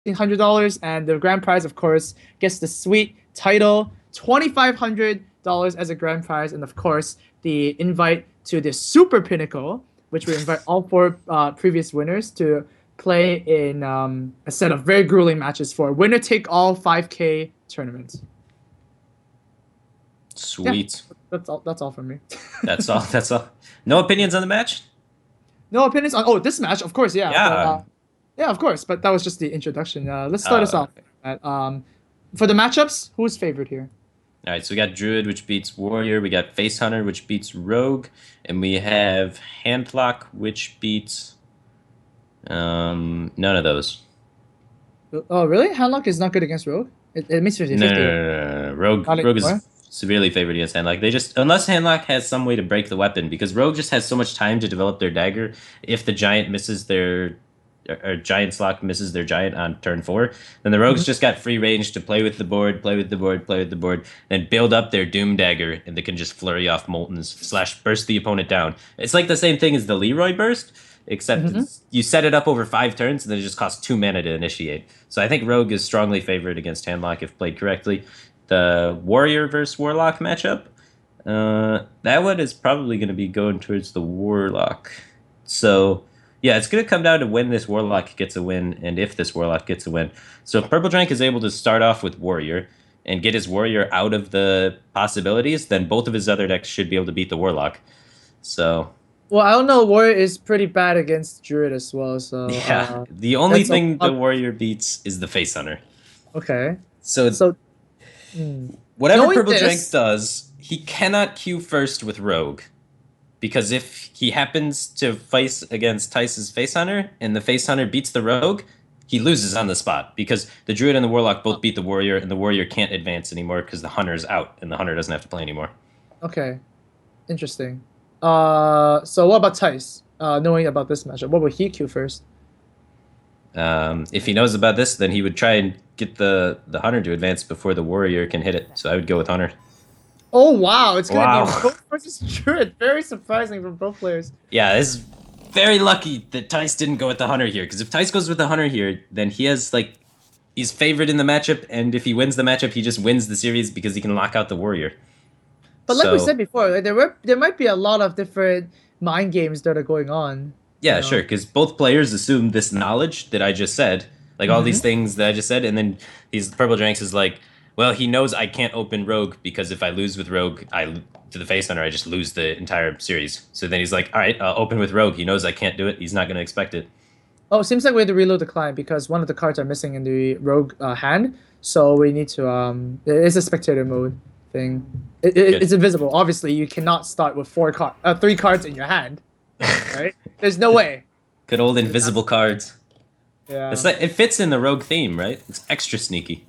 $1,500, and the grand prize, of course, gets the sweet title, $2,500 as a grand prize, and of course, the invite to the Super Pinnacle, which we invite all four previous winners to play in a set of very grueling matches for winner take all 5K tournaments. Sweet. Yeah, that's all from me. That's all. That's all. No opinions on the match? No opinions on this match, of course, yeah. Yeah. But, yeah, of course, but that was just the introduction. Let's start us off. For the matchups, who's favored here? All right, so we got Druid, which beats Warrior. We got Face Hunter, which beats Rogue, and we have Handlock, which beats none of those. Oh, really? Handlock is not good against Rogue? It makes 50-50. No. Rogue is severely favored against Handlock. They just, unless Handlock has some way to break the weapon, because Rogue just has so much time to develop their dagger. If the giant misses their or Giant's Lock misses their giant on turn 4, then the Rogues just got free range to play with the board, then build up their Doom Dagger, and they can just flurry off Moltons / burst the opponent down. It's like the same thing as the Leroy Burst, except you set it up over 5 turns, and then it just costs 2 mana to initiate. So I think Rogue is strongly favored against Handlock if played correctly. The Warrior versus Warlock matchup, that one is probably going to be going towards the Warlock. So yeah, it's going to come down to when this Warlock gets a win and if this Warlock gets a win. So if PurpleDrank is able to start off with Warrior and get his Warrior out of the possibilities, then both of his other decks should be able to beat the Warlock. So... Well, I don't know. Warrior is pretty bad against Druid as well. So yeah, the only thing the Warrior beats is the Face Hunter. Okay. So whatever PurpleDrank does, he cannot queue first with Rogue. Because if he happens to fight against Tice's Face Hunter and the Face Hunter beats the Rogue, he loses on the spot. Because the Druid and the Warlock both beat the Warrior, and the Warrior can't advance anymore because the Hunter's out, and the Hunter doesn't have to play anymore. Okay. Interesting. So what about Tice? Knowing about this matchup, what would he queue first? If he knows about this, then he would try and get the Hunter to advance before the Warrior can hit it. So I would go with Hunter. Oh, wow. It's going to be Rogue versus Druid. Very surprising from both players. Yeah, it's very lucky that Tice didn't go with the Hunter here. Because if Tice goes with the Hunter here, then he has, he's favored in the matchup. And if he wins the matchup, he just wins the series because he can lock out the Warrior. But like we said before, there might be a lot of different mind games that are going on. Yeah, sure. Because both players assume this knowledge that I just said. All these things that I just said. And then PurpleDrank is like, well, he knows I can't open Rogue because if I lose with Rogue to the Face Hunter, I just lose the entire series. So then he's like, all right, I'll open with Rogue. He knows I can't do it. He's not going to expect it. Oh, it seems like we have to reload the client because one of the cards are missing in the Rogue hand. So we need to... it's a spectator mode thing. It's invisible. Obviously, you cannot start with 3 cards in your hand. Right? There's no way. Good old invisible cards. Yeah. It's it fits in the Rogue theme, right? It's extra sneaky.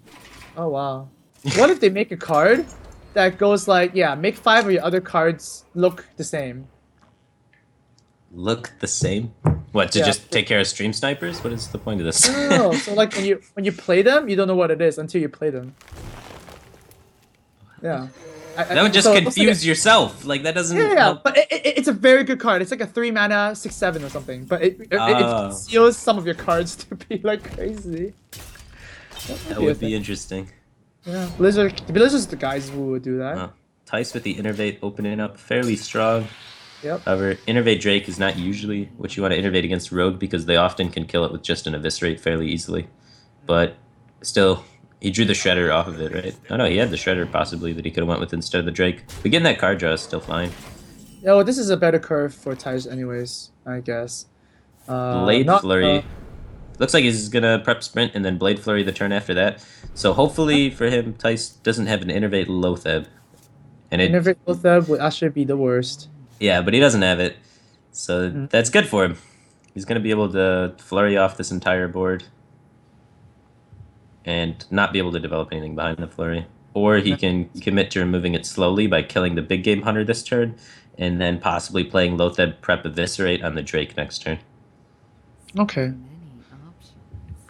Oh, wow. What if they make a card that goes make 5 of your other cards look the same? Look the same? What, to just take care of stream snipers? What is the point of this? No. So when you play them, you don't know what it is until you play them. Yeah. That would just confuse yourself. That doesn't... Yeah, but it's a very good card. It's like a 3 mana, 6/7 or something. But it conceals some of your cards to be crazy. That would be interesting. Yeah, Blizzard's the guys who would do that. Tice with the Innervate opening up fairly strong. Yep. However, Innervate Drake is not usually what you want to innervate against Rogue because they often can kill it with just an Eviscerate fairly easily. But still, he drew the Shredder off of it, right? Oh no, he had the Shredder possibly that he could have went with instead of the Drake. But getting that card draw is still fine. Yeah, well, this is a better curve for Tice anyways, I guess. Blade Flurry. Looks like he's going to prep Sprint and then Blade Flurry the turn after that. So hopefully for him, Tice doesn't have an Innervate Loatheb. Innervate Loatheb would actually be the worst. Yeah, but he doesn't have it. So that's good for him. He's going to be able to flurry off this entire board. And not be able to develop anything behind the flurry. Or he can commit to removing it slowly by killing the big game hunter this turn. And then possibly playing Loatheb Prep Eviscerate on the Drake next turn. Okay.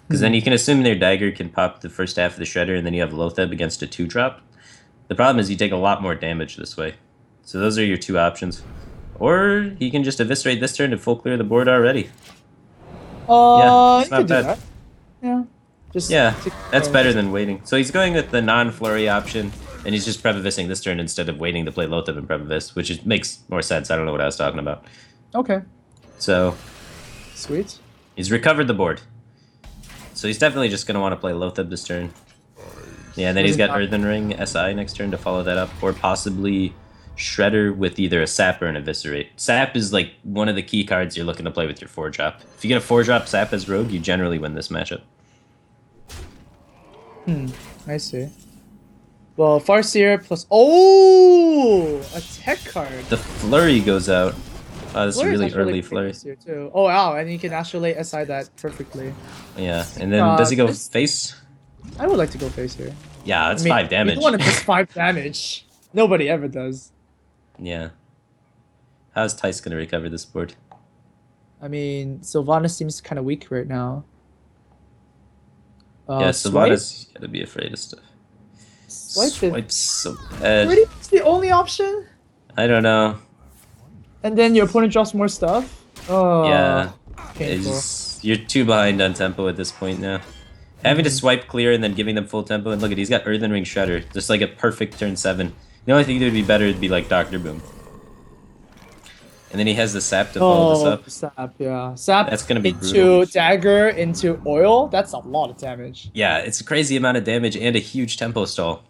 Because then you can assume their dagger can pop the first half of the Shredder, and then you have Loatheb against a 2-drop. The problem is you take a lot more damage this way. So those are your 2 options. Or he can just Eviscerate this turn to full clear the board already. Yeah, it's not bad. Yeah. Just Yeah, take that's care. better than waiting. So he's going with the non-flurry option, and he's just Prevavising this turn instead of waiting to play Lothab and Prevavis, which makes more sense. I don't know what I was talking about. Okay. So Sweet. he's recovered the board. So he's definitely just going to want to play Lothab this turn. Yeah, and then he's got Earthen Ring SI next turn to follow that up, or possibly Shredder with either a Sap or an Eviscerate. Sap is like one of the key cards you're looking to play with your 4-drop. If you get a 4-drop Sap as Rogue, you generally win this matchup. I see. Well, Farseer plus... Oh! A tech card. The Flurry goes out. Oh, this is a Flurry's really actually early pretty Flurry. nice here, too. Oh, wow, and you can actually SI that perfectly. Yeah, and then does he go face? I would like to go face here. Yeah, that's 5 damage. You don't want to miss 5 damage. Nobody ever does. Yeah. How's Tice going to recover this board? I mean, Sylvanas seems kind of weak right now. Yeah, Sylvanas got to be afraid of stuff. Swipe's so bad. pretty much the only option. I don't know. And then your opponent drops more stuff. Oh, yeah. painful. You're too behind on tempo at this point now. Having to swipe clear and then giving them full tempo. And look at, he's got Earthen Ring Shredder. Just like a perfect turn 7. The only thing that would be better would be like Dr. Boom. And then he has the Sap to follow this up. Sap, yeah. Sap that's gonna be into brutal. Dagger, into Oil. That's a lot of damage. Yeah, it's a crazy amount of damage and a huge tempo stall.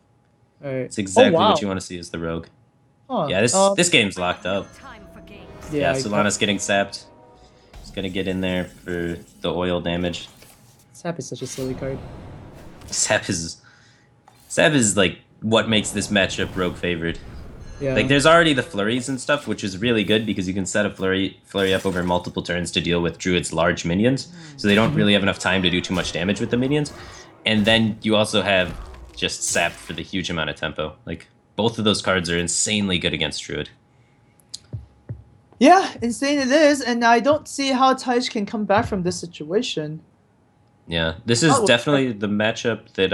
Right. It's exactly what you want to see as the Rogue. Huh. Yeah, this game's locked up. Yeah, Sylvanas getting sapped. He's gonna get in there for the oil damage. Sap is such a silly card. Sap is like what makes this matchup Rogue favored. Yeah. Like there's already the flurries and stuff, which is really good because you can set a flurry up over multiple turns to deal with Druid's large minions, so they don't really have enough time to do too much damage with the minions. And then you also have just Sap for the huge amount of tempo. Like both of those cards are insanely good against Druid. Yeah, insane it is, and I don't see how Tij can come back from this situation. Yeah, this is definitely the matchup that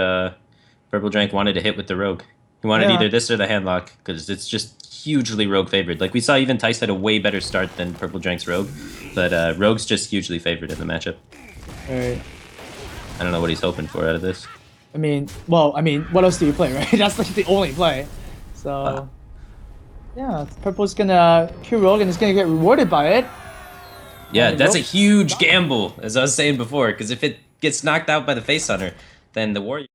PurpleDrank wanted to hit with the Rogue. He wanted either this or the Handlock, because it's just hugely Rogue favored. Like we saw, even Tice had a way better start than PurpleDrank's Rogue, but Rogue's just hugely favored in the matchup. Alright. I don't know what he's hoping for out of this. I mean, what else do you play, right? That's like the only play. So, yeah, Purple's gonna Q Rogue and is gonna get rewarded by it. Yeah, that's a huge gamble, as I was saying before, because if it gets knocked out by the Face Hunter, then the Warrior...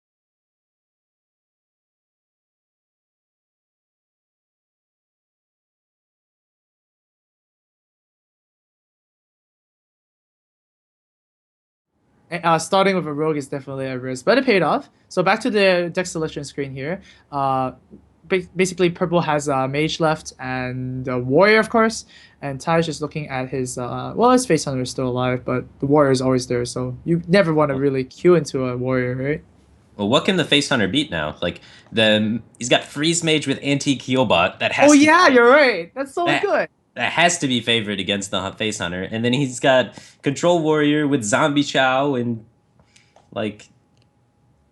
Starting with a Rogue is definitely a risk, but it paid off. So back to the deck selection screen here. Basically, Purple has Mage left and a Warrior, of course. And Taj is looking at his... his Face Hunter is still alive, but the Warrior is always there. So you never want to really queue into a Warrior, right? Well, what can the Face Hunter beat now? Like, he's got Freeze Mage with Anti-Keelbot. That has you're right. That's so good. That has to be favored against the Face Hunter. And then he's got Control Warrior with Zombie Chow and, like...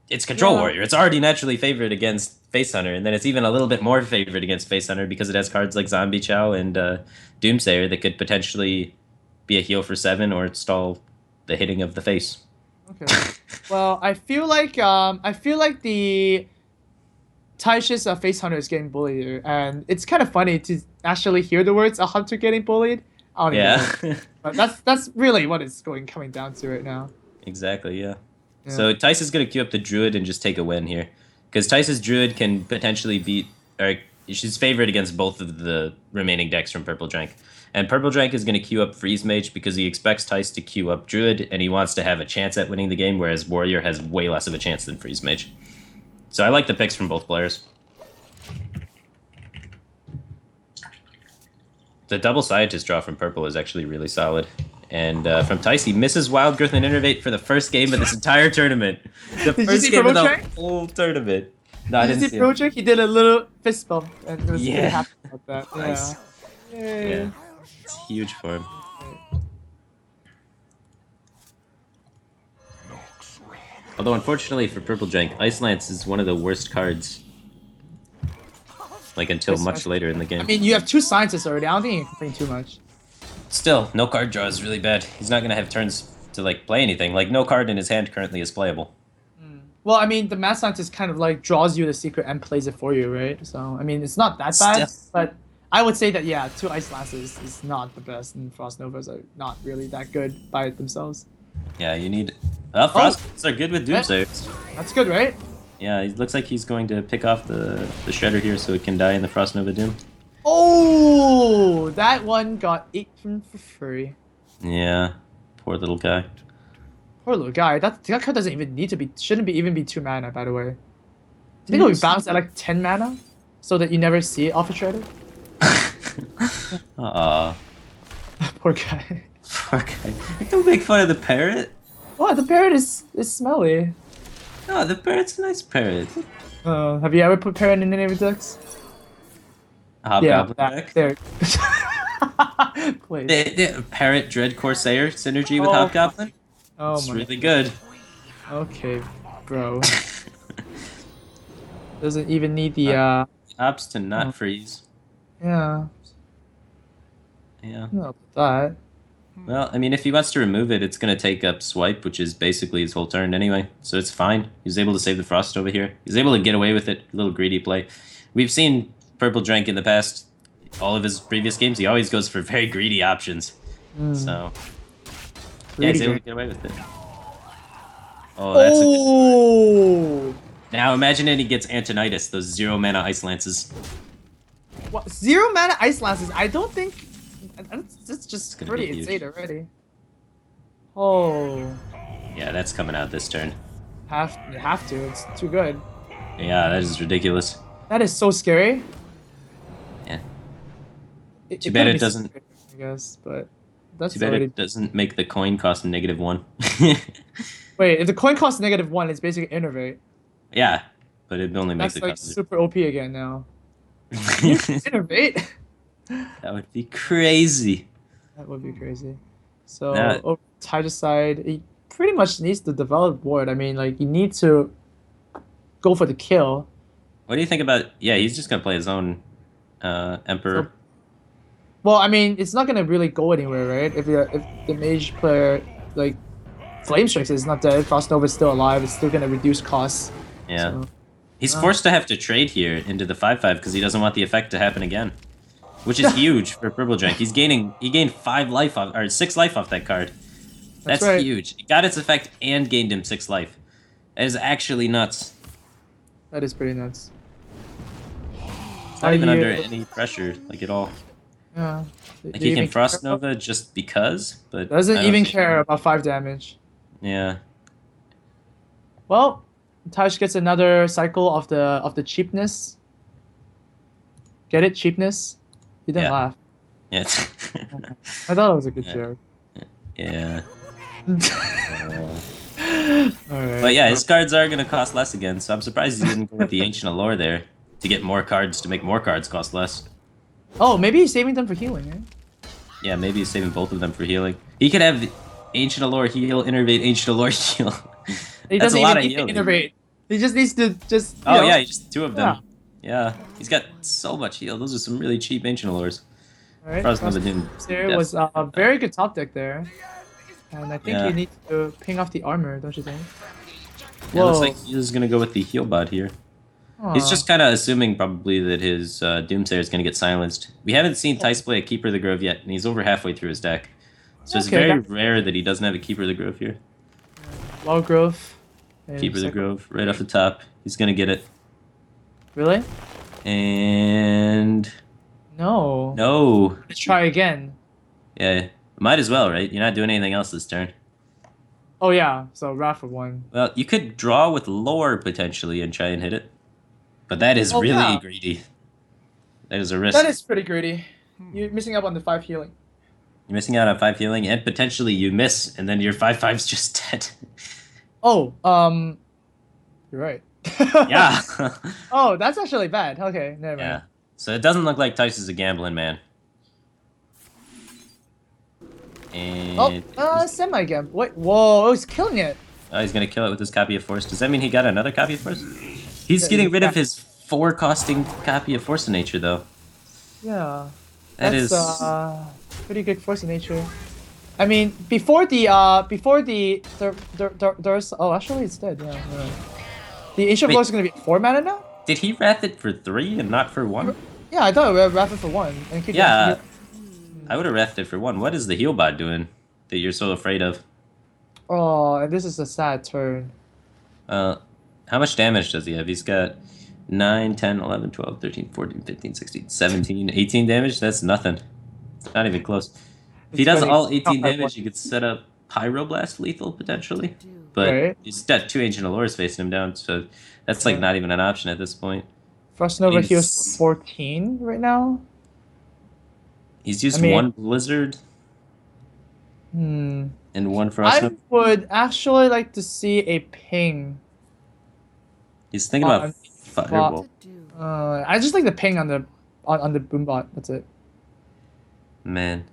It's Control Warrior. It's already naturally favored against Face Hunter, and then it's even a little bit more favored against Face Hunter because it has cards like Zombie Chow and Doomsayer that could potentially be a heal for 7 or stall the hitting of the face. Okay. Well, I feel like the Taish's Face Hunter is getting bullied here, and it's kind of funny to actually hear the words "a hunter getting bullied." I don't even know. But that's really what it's coming down to right now. Exactly. Yeah. So Tice is going to queue up the Druid and just take a win here. Because Tice's Druid can potentially beat... or she's favored against both of the remaining decks from PurpleDrank. And PurpleDrank is going to queue up Freeze Mage because he expects Tice to queue up Druid, and he wants to have a chance at winning the game, whereas Warrior has way less of a chance than Freeze Mage. So I like the picks from both players. The double Scientist draw from Purple is actually really solid. And from Tice, he misses Wild Growth and Innervate for the first game of this entire tournament. The first game of the whole tournament. No, I didn't see PurpleDrank? He did a little fist bump, and it was really happy about that. Nice. Yeah. It's huge for him. Although, unfortunately for PurpleDrank, Ice Lance is one of the worst cards. Like, until much later in the game. I mean, you have 2 Scientists already. I don't think you can complain too much. Still, no card draw is really bad. He's not going to have turns to, like, play anything. Like, no card in his hand currently is playable. Well, I mean, the Math Scientist kind of like draws you the secret and plays it for you, right? So, I mean, it's not that bad, but I would say that, yeah, 2 Ice Lances is not the best, and Frost Novas are not really that good by themselves. Yeah, you need... Well, Frost are good with Doomsayers. That's good, right? Yeah, it looks like he's going to pick off the Shredder here so it can die in the Frost Nova Doom. Oh, that one got eaten for free. Yeah, poor little guy. Poor little guy. That card doesn't even need to be, shouldn't even be 2 mana, by the way. I think it would bounce at like 10 mana, so that you never see it off a Shredder. Poor guy. Poor guy. Don't make fun of the parrot. What? The parrot is smelly. No, the parrot's a nice parrot. Have you ever put parrot in any of your decks? Hobgoblin deck? There. Please. The Parrot Dread Corsair synergy with Hobgoblin? Oh it's my really good. Okay, bro. Doesn't even need the Ops to not freeze. Yeah. Yeah. Not that. Well, I mean, if he wants to remove it, it's going to take up Swipe, which is basically his whole turn anyway. So it's fine. He's able to save the Frost over here. He's able to get away with it. A little greedy play. We've seen PurpleDrank in the past. All of his previous games, he always goes for very greedy options. So, yeah, he's able to get away with it. Oh, that's a good card. Now imagine he gets Antonitis, those 0 mana Ice Lances. What? 0 mana Ice Lances? I don't think... It's just pretty insane already. Oh. Yeah, that's coming out this turn. You have to. It's too good. Yeah, that is ridiculous. That is so scary. Yeah. Too bad it doesn't... Scary, I guess, but... That's too bad it doesn't make the coin cost -1. Wait, if the coin costs -1, it's basically Innervate. Yeah, but it only makes That's the like cost... super OP again now. Innervate? That would be crazy. That would be crazy. So, over Tiger's side, he pretty much needs to develop board. I mean, like, you need to go for the kill. What do you think about... Yeah, he's just going to play his own Emperor. Well, I mean, it's not going to really go anywhere, right? If the mage player, like, Flame Strikes is not dead, Frost Nova is still alive, it's still going to reduce costs. Yeah. So, he's forced to have to trade here into the 5/5 because he doesn't want the effect to happen again. Which is huge for PurpleDrank. He gained 5 life off, or 6 life off that card. That's right. Huge. It got its effect and gained him 6 life. That is actually nuts. That is pretty nuts. It's not even under any pressure, like at all. Yeah. Like he can Frost Nova just because, but doesn't even care about 5 damage. Yeah. Well, Taj gets another cycle of the cheapness. Get it? Cheapness? You didn't laugh. Yeah. I thought it was a good joke. Yeah. Alright. But yeah, his cards are going to cost less again, so I'm surprised he didn't go with the Ancient Allure there to get more cards, to make more cards cost less. Oh, maybe he's saving them for healing, right? Yeah, maybe he's saving both of them for healing. He could have Ancient Allure heal, Innervate, Ancient Allure heal. He doesn't even need to Innervate. He just needs to just... Oh yeah, just 2 of them. Yeah, he's got so much heal. Those are some really cheap Ancient Allures. Alright, there was a very good top deck there. And I think you need to ping off the armor, don't you think? Yeah, looks like he's going to go with the heal bot here. He's just kind of assuming probably that his Doomsayer is going to get silenced. We haven't seen Thijs play a Keeper of the Grove yet, and he's over halfway through his deck. So it's very rare that he doesn't have a Keeper of the Grove here. Wild Grove. Keeper of the Grove, right off the top. He's going to get it. Really? And... No. No. Let's try again. Yeah, might as well, right? You're not doing anything else this turn. Oh yeah, so Wrath of 1. Well, you could draw with Lore potentially and try and hit it. But that is really greedy. That is a risk. That is pretty greedy. You're missing out on the 5 healing. You're missing out on 5 healing, and potentially you miss, and then your 5/5's just dead. Oh, you're right. Yeah. Oh, that's actually bad. Okay, never mind. Yeah. So it doesn't look like Thijs is a gambling man. And semi-gamble. Wait, whoa, he's killing it. Oh, he's going to kill it with his Copy of Force. Does that mean he got another Copy of Force? He's getting rid of his 4-costing Copy of Force of Nature, though. Yeah. That's pretty good Force of Nature. I mean, before the oh, actually it's dead. Yeah. Right. The Ancient of Wait. Lords is gonna be 4 mana now. Did he wrath it for 3 and not for 1? Yeah, I thought we had Rapid for 1. And keep Yeah, getting I would have wrathed it for 1. What is the heal bot doing that you're so afraid of? Oh, and this is a sad turn. How much damage does he have? He's got 9, 10, 11, 12, 13, 14, 15, 16, 17, 18 damage? That's nothing. It's not even close. If he does all 18 damage, you could set up Pyroblast lethal, potentially. But right. he's got 2 Ancient Allures facing him down, so that's like not even an option at this point. Frost Nova heals for 14 right now. He's used 1 Blizzard. And 1 Frost Nova. I would actually like to see a ping. He's thinking about Fireball. I just like the ping on the Boombot. That's it. Man.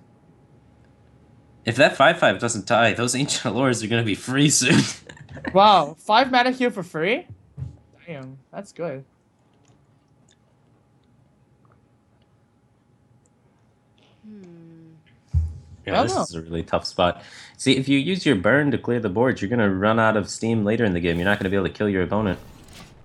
If that 5/5 doesn't die, those Ancient Allures are going to be free soon. Wow, 5 mana heal for free? Damn, that's good. Yeah, this is a really tough spot. See, if you use your burn to clear the board, you're going to run out of steam later in the game. You're not going to be able to kill your opponent.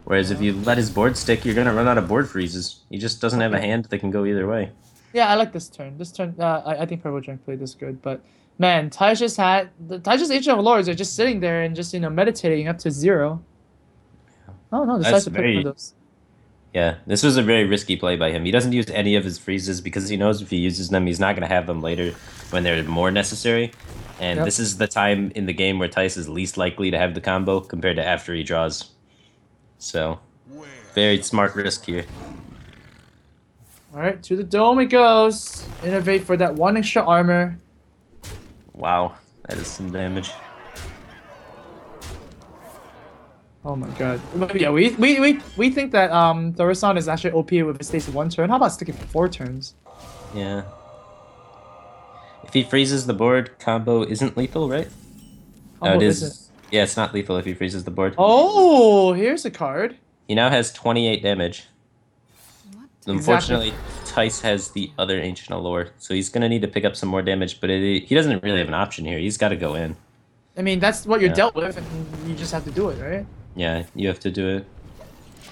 Whereas if you let his board stick, you're going to run out of board freezes. He just doesn't have a hand that can go either way. Yeah, I like this turn. This turn, I think PurpleDrank played this good. But, man, Tyja's Ancient of Lords are just sitting there and just, meditating up to 0. Oh, no, decides to pick for those. Yeah, this was a very risky play by him. He doesn't use any of his freezes because he knows if he uses them, he's not going to have them later when they're more necessary. And this is the time in the game where Thijs is least likely to have the combo compared to after he draws. So, very smart risk here. Alright, to the dome it goes. Innovate for that 1 extra armor. Wow, that is some damage. Oh my god. Yeah, we think that Thaurissan is actually OP if it stays 1 turn. How about sticking for 4 turns? Yeah. If he freezes the board, combo isn't lethal, right? Combo isn't. Yeah, it's not lethal if he freezes the board. Oh, here's a card. He now has 28 damage. Unfortunately, Thijs has the other Ancient Allure, so he's going to need to pick up some more damage, but he doesn't really have an option here. He's got to go in. I mean, that's what you're dealt with, and you just have to do it, right? Yeah, you have to do it.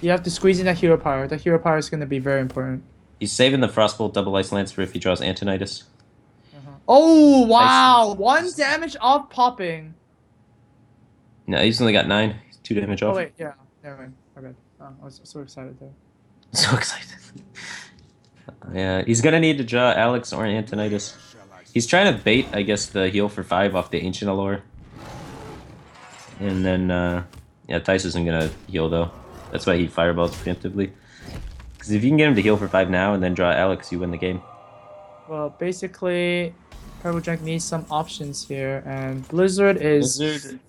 You have to squeeze in that hero power. That hero power is going to be very important. He's saving the Frostbolt double Ice Lance for if he draws Antonitis. Oh, wow! 1 damage off popping. No, he's only got 9. 2 damage off. Oh, wait, yeah. Never mind. My bad. Oh, I was so excited there. So excited. Yeah, he's going to need to draw Alex or Antonitis. He's trying to bait, I guess, the heal for 5 off the Ancient Allure. And then, yeah, Thijs isn't going to heal, though. That's why he fireballs preemptively. Because if you can get him to heal for 5 now and then draw Alex, you win the game. Well, basically, PurpleDrank needs some options here, and Blizzard is... Blizzard...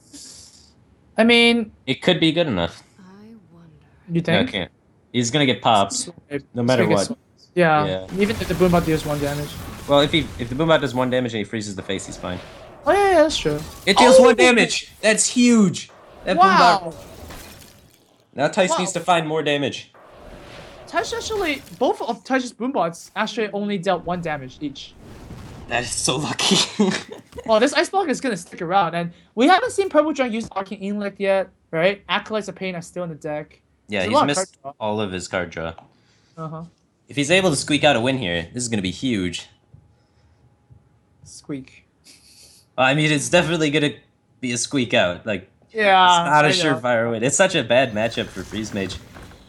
I mean... It could be good enough. You think? Okay. He's going to get popped, no matter what. Yeah, even if the Boombot deals 1 damage. Well, if the Boombot does 1 damage and he freezes the face, he's fine. Oh, yeah, that's true. It deals 1 damage! That's huge! That wow! Boombot... Now Thijs needs to find more damage. Thijs actually... Both of Thijs' Boombots actually only dealt 1 damage each. That is so lucky. Well, this Ice Block is going to stick around, and we haven't seen PurpleDrank use Arcane Intellect yet, right? Acolytes of Pain are still in the deck. Yeah, he's missed all of his card draw. If he's able to squeak out a win here, this is going to be huge. Squeak. Well, I mean, it's definitely going to be a squeak out. Like, yeah, it's not a surefire win. It's such a bad matchup for Freeze Mage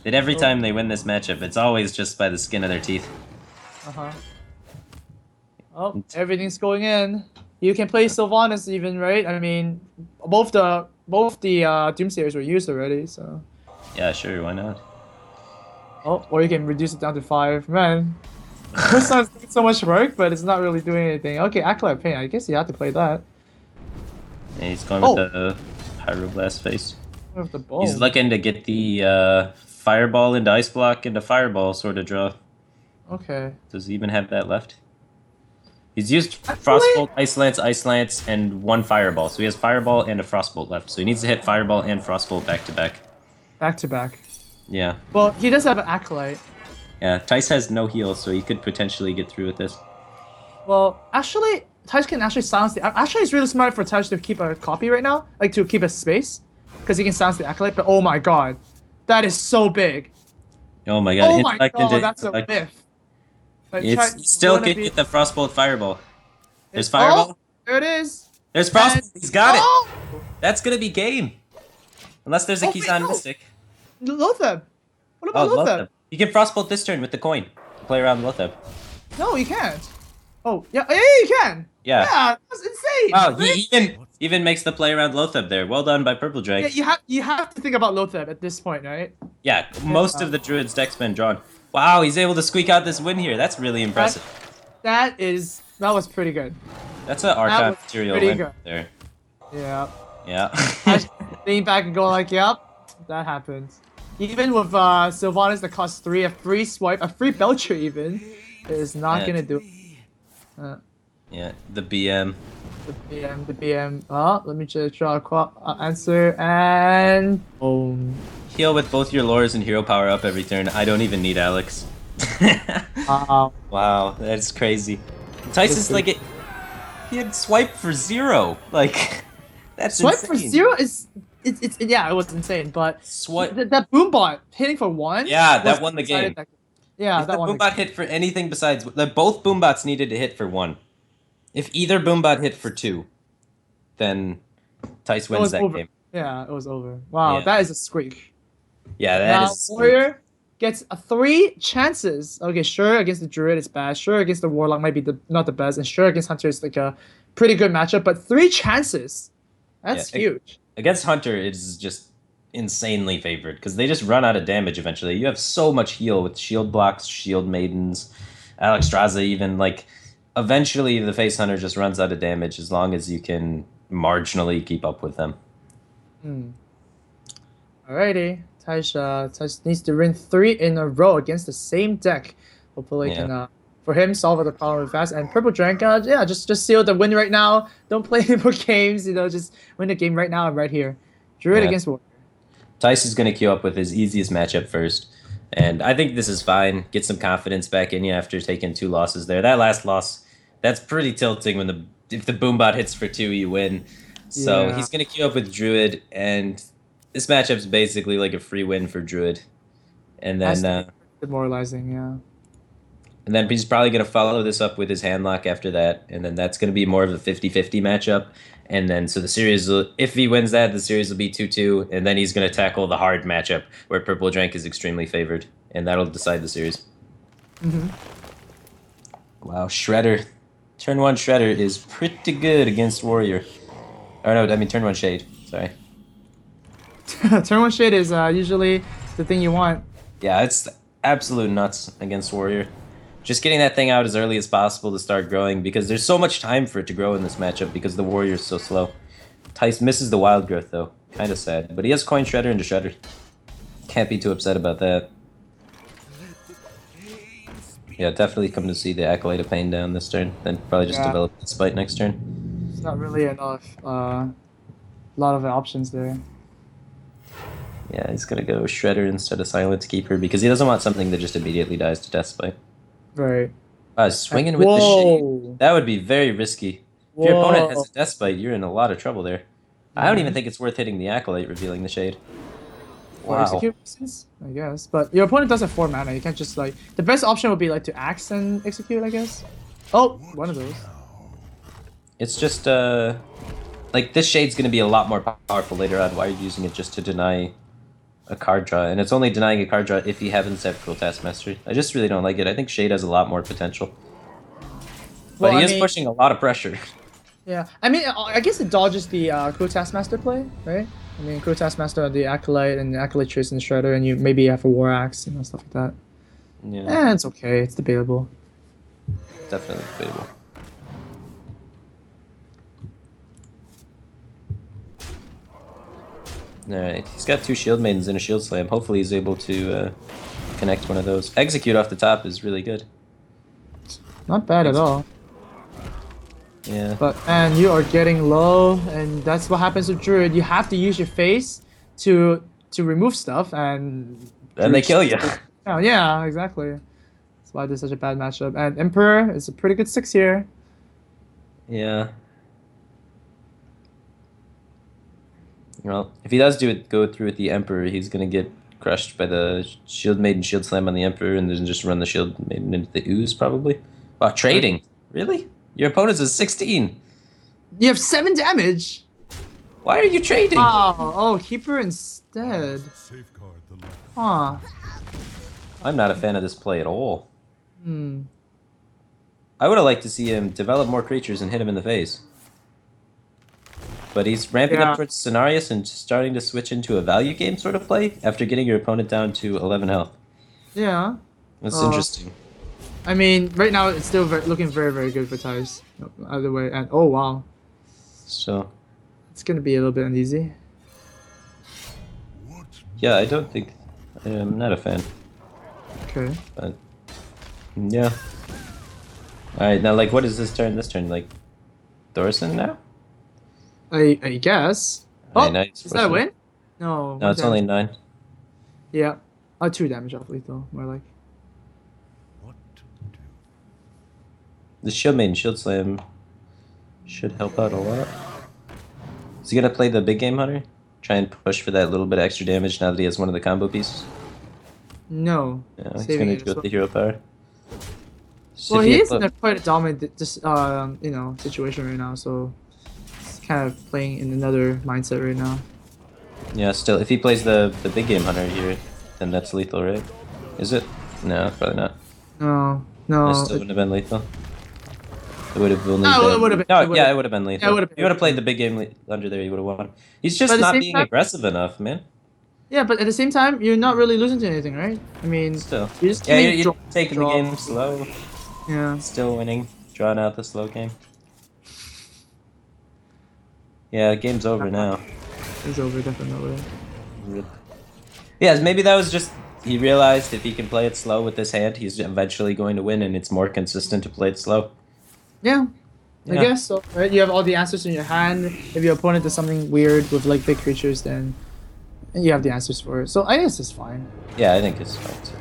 that every time they win this matchup, it's always just by the skin of their teeth. Oh, everything's going in. You can play Sylvanas even, right? I mean, both the Doomsayers were used already, so... Yeah, sure, why not? Oh, or you can reduce it down to 5. Man, this sounds like so much work, but it's not really doing anything. Okay, Acolyte Pain, I guess you have to play that. And he's going with the Pyroblast face. With the bow. He's looking to get the Fireball into Ice Block into Fireball sort of draw. Okay. Does he even have that left? He's used Frostbolt, Ice Lance, and 1 Fireball. So he has Fireball and a Frostbolt left. So he needs to hit Fireball and Frostbolt back to back. Back to back. Yeah. Well, he does have an Acolyte. Yeah, Thijs has no heal, so he could potentially get through with this. Well, actually, Thijs can actually silence the... Actually, it's really smart for Thijs to keep a copy right now. Like, to keep a space. Because he can silence the Acolyte, but oh my god. That is so big. Oh my god! Oh my Intellect god, into that's a intellect. whiff. But It's he still can get the Frostbolt Fireball. There's Oh, Fireball. there it is. There's And Frostbolt. He's got it. oh, That's gonna be game. Unless there's a oh wait, Kizan no. Mystic. Lothab. What Oh, about Lothab? Lothab. You can Frostbolt this turn with the coin. Play around Lothab. No, you can't. Oh, yeah, yeah, you can. Yeah. Yeah, that's insane. Wow, he even makes the play around Lothab there. Well done by PurpleDrank. Yeah, you have to think about Lothab at this point, right? Yeah, most of the Druid's deck's been drawn. Wow, he's able to squeak out this win here. That's really impressive. That was pretty good. That's an Archive material win good. there. Yeah. Yeah. I lean back and go like, yep, that happens. Even with Sylvanas that costs 3, a free swipe, a free Belcher even, is not gonna do it. Yeah, the BM. The BM. Let me just draw a answer and boom. Heal with both your lures and hero power up every turn. I don't even need Alex. Wow, that's crazy. Tyson's like he had swipe for 0. Like that's swipe insane. for 0 is it's yeah, it was insane, but swipe that Boombot hitting for 1. Yeah, that won the game. Yeah, if that the won. Boombot hit for anything besides both Boombots needed to hit for 1. If either Boombot hit for 2, then Tice wins that game. Yeah, it was over. Wow, Yeah. that is a squeak. Yeah, that is. Warrior gets 3 chances. Okay, sure, against the Druid it's bad. Sure, against the Warlock might be not the best. And sure, against Hunter it's like a pretty good matchup. But 3 chances. That's huge. Against Hunter, it's just insanely favored because they just run out of damage eventually. You have so much heal with shield blocks, shield maidens, Alexstrasza even. Like, eventually the face Hunter just runs out of damage as long as you can marginally keep up with them. Alrighty. Taj needs to win 3 in a row against the same deck. Hopefully can for him solve the problem fast. And PurpleDrank, just seal the win right now. Don't play any more games, just win the game right now and right here. Druid against Warrior. Tice is gonna queue up with his easiest matchup first. And I think this is fine. Get some confidence back in you after taking 2 losses there. That last loss, that's pretty tilting when if the Boombot hits for 2, you win. So he's gonna queue up with Druid, and this matchup's basically like a free win for Druid. And then demoralizing, yeah. And then he's probably gonna follow this up with his handlock after that, and then that's gonna be more of a 50-50 matchup. And then so the series will, if he wins that, the series will be 2-2, and then he's gonna tackle the hard matchup where PurpleDrank is extremely favored, and that'll decide the series. Wow, Shredder. Turn 1 Shredder is pretty good against Warrior. Or no, I mean turn 1 Shade. Sorry. Turn 1 Shade is usually the thing you want. Yeah, it's absolute nuts against Warrior. Just getting that thing out as early as possible to start growing because there's so much time for it to grow in this matchup because the Warrior's so slow. Tice misses the wild growth though. Kind of sad. But he has Coin Shredder into Shredder. Can't be too upset about that. Yeah, definitely come to see the Acolyte of Pain down this turn. Then probably just develop the Spite next turn. It's not really enough. A lot of options there. Yeah, he's gonna go Shredder instead of Silent Keeper because he doesn't want something that just immediately dies to Death Spite. Right. Swinging with the Shade. That would be very risky. If your opponent has a Death Spite, you're in a lot of trouble there. I don't even think it's worth hitting the Acolyte, revealing the Shade. Wow. Execute reasons, I guess. But your opponent does have 4 mana. You can't just like... The best option would be like to Axe and execute, I guess. Oh, one of those. It's just, like, this Shade's going to be a lot more powerful later on. Why are you using it just to deny a card draw? And it's only denying a card draw if you haven't set Cruel Taskmaster. I just really don't like it. I think Shade has a lot more potential. But he is pushing a lot of pressure. Yeah. I mean, I guess it dodges the Cruel Taskmaster play, right? I mean, Cruel Taskmaster, the Acolyte, and the Acolyte Trace and Shredder, and you maybe have a War Axe, stuff like that. Yeah. It's okay. It's debatable. Definitely debatable. Alright, he's got 2 Shield Maidens and a Shield Slam. Hopefully he's able to connect one of those. Execute off the top is really good. Not bad at all. Yeah. But, man, you are getting low, and that's what happens with Druid. You have to use your face to remove stuff, and... Then they kill you. Oh, yeah, exactly. That's why this is such a bad matchup. And Emperor is a pretty good 6 here. Yeah. Well, if he does go through with the Emperor, he's going to get crushed by the Shield Maiden Shield Slam on the Emperor, and then just run the Shield Maiden into the Ooze, probably. Wow, trading? Really? Your opponent's a 16. You have 7 damage. Why are you trading? Oh, Keeper instead. Huh. I'm not a fan of this play at all. Hmm. I would have liked to see him develop more creatures and hit him in the face. But he's ramping up towards Cenarius and starting to switch into a value game sort of play after getting your opponent down to 11 health. Yeah. That's interesting. I mean, right now it's still looking very, very good for Thijs. Either way, and oh wow. So. It's gonna be a little bit uneasy. Yeah, I don't think... I'm not a fan. Okay. But... Yeah. Alright, now, like, what is this turn? This turn, like... Thorson now? I guess. Oh, nice. Is that a win? No. No, it's only 9. Yeah. 2 damage off lethal, more like. The Shield Maiden Shield Slam should help out a lot. Is he gonna play the big game hunter? Try and push for that little bit of extra damage now that he has one of the combo pieces? No. Yeah, he's gonna go with the hero power. So well, he is in quite a dominant situation right now, so he's kind of playing in another mindset right now. Yeah, still, if he plays the big game hunter here, then that's lethal, right? Is it? No, probably not. No. It still wouldn't have been lethal. It would have only been... it would have been. No, yeah, it would have been lethal. Yeah, if you would have played the big game under there, you would have won. He's just not being aggressive enough, man. Yeah, but at the same time, you're not really losing to anything, right? I mean, still. You just you're taking the game slow. Yeah. Still winning. Drawing out the slow game. Yeah, game's over now. It's over, definitely. Yeah, maybe that was just... He realized if he can play it slow with this hand, he's eventually going to win, and it's more consistent to play it slow. Yeah, I guess so. Right? You have all the answers in your hand. If your opponent does something weird with like big creatures, then you have the answers for it. So I guess it's fine. Yeah, I think it's fine too.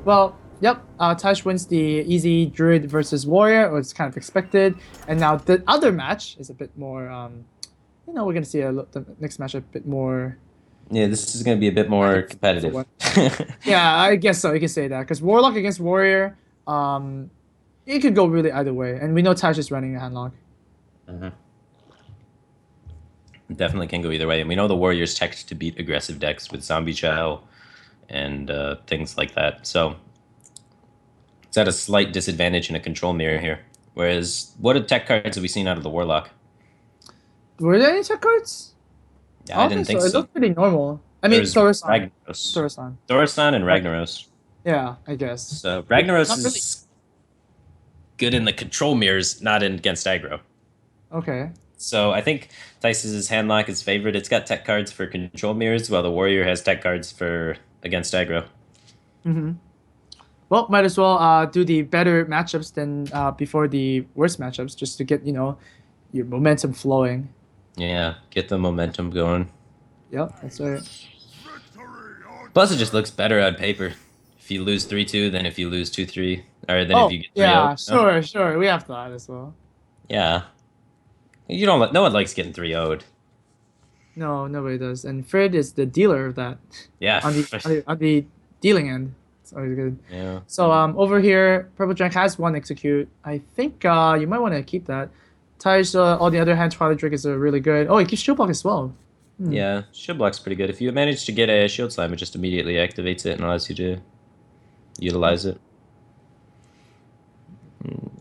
Well, yep. Thijs wins the easy Druid versus Warrior, or it's kind of expected. And now the other match is a bit more. We're gonna see the next match a bit more. Yeah, this is gonna be a bit more competitive. Yeah, I guess so. You can say that because Warlock against Warrior. It could go really either way, and we know Thijs is running a handlock. Definitely can go either way, and we know the Warriors tech to beat aggressive decks with Zombie Chow and things like that. So it's at a slight disadvantage in a control mirror here. Whereas, what tech cards have we seen out of the Warlock? Were there any tech cards? Yeah, I didn't think so. It looked pretty normal. I mean, Thorson and Ragnaros. Yeah, I guess. So Ragnaros is good in the control mirrors, not against aggro. Okay. So I think Thijs' handlock is favored. It's got tech cards for control mirrors, while the Warrior has tech cards for against aggro. Well, might as well do the better matchups than before the worst matchups, just to get your momentum flowing. Yeah, get the momentum going. Yep, that's right. Plus, it just looks better on paper. If you lose 3-2, then if you lose 2-3, or then if you get 3-0. Yeah, sure. We have that as well. Yeah. You don't. No one likes getting 3-0'd. No, nobody does. And Fred is the dealer of that. Yeah. on the dealing end. It's always good. Yeah. So over here, PurpleDrank has 1 execute. I think you might want to keep that. Thijs, on the other hand, ThijsNL is really good. Oh, he keeps shield block as well. Yeah, shield block's pretty good. If you manage to get a shield slam, it just immediately activates it and allows you to utilize it.